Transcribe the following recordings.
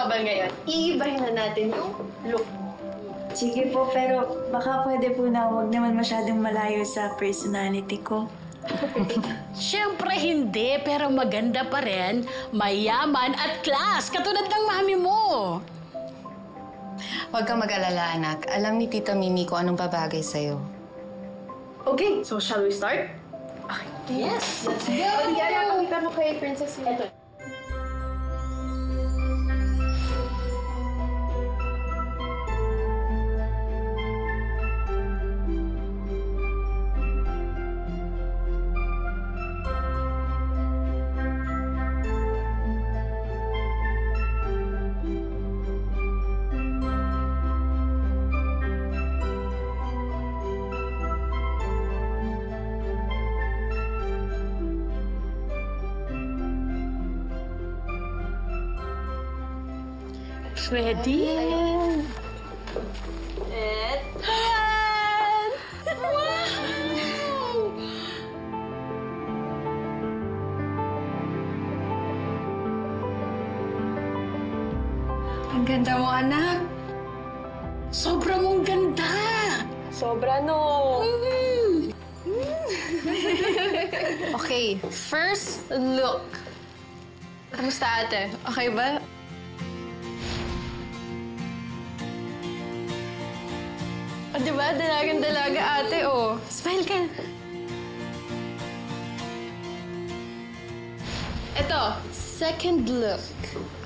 Cristobal ngayon. Iibahin na natin yung look. Sige po, pero baka pwede po na huwag naman masyadong malayo sa personality ko. Siyempre hindi, pero maganda pa rin, mayaman at class, katulad ng mami mo. Huwag kang mag-alala, anak. Alam ni Tita Mimi kung anong babagay sa'yo. Okay, so shall we start? Okay. Yes! Let's go! Diana, pakita mo kay Princess. Ito. Ready? And... Wow! Ang ganda mo, anak. Sobra mong ganda! Sobra, no? Okay, first look. Kamusta, ate? Okay ba? O, diba? Dalagang-dalaga, ate, oh. Smile ka. Ito, second look.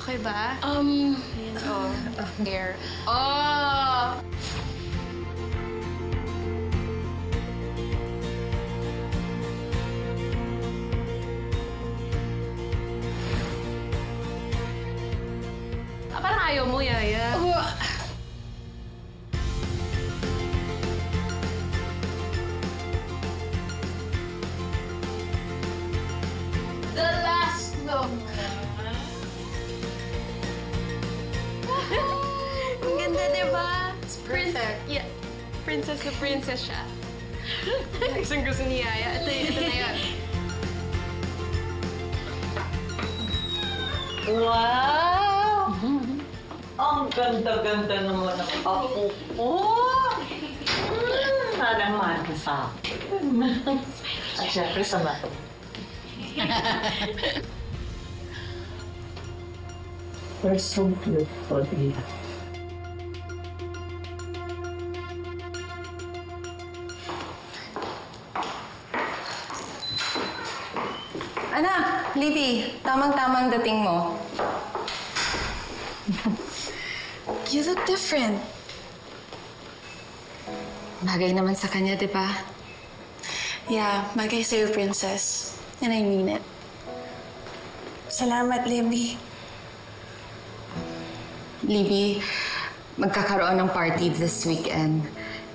Okay ba? Ayan, oh. Here. Oh! Parang ayaw mo, Yaya. The last look. Ang ganda, diba? It's perfect. Yeah. Princess na princess siya. Gusto ni Yaya. Ito na yun. Wow! Ang ganda-ganda naman ng apo ko. Sana mahal ka sa akin. At syempre sa mata. You're so beautiful, dear. Anak, Libby, tamang-tamang dating mo. You look different. Bagay naman sa kanya, di ba? Yeah, bagay sa'yo, Princess. And I mean it. Salamat, Libby. Libby, magkakaroon ng party this weekend.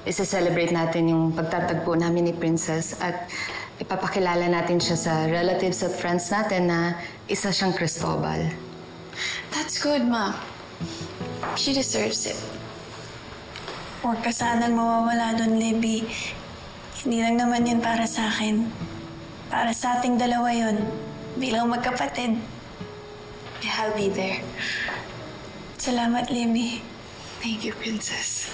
Isa-celebrate natin yung pagtatagpo namin ni Princess at ipapakilala natin siya sa relatives at friends natin na isa siyang Cristobal. That's good, Ma. She deserves it. Huwag ka sanang mawawala doon, Libby. Hindi lang naman yun para sa akin. Para sa ating dalawa yun. Bilang magkapatid. I'll be there. Salamat, Libby. Thank you, Princess.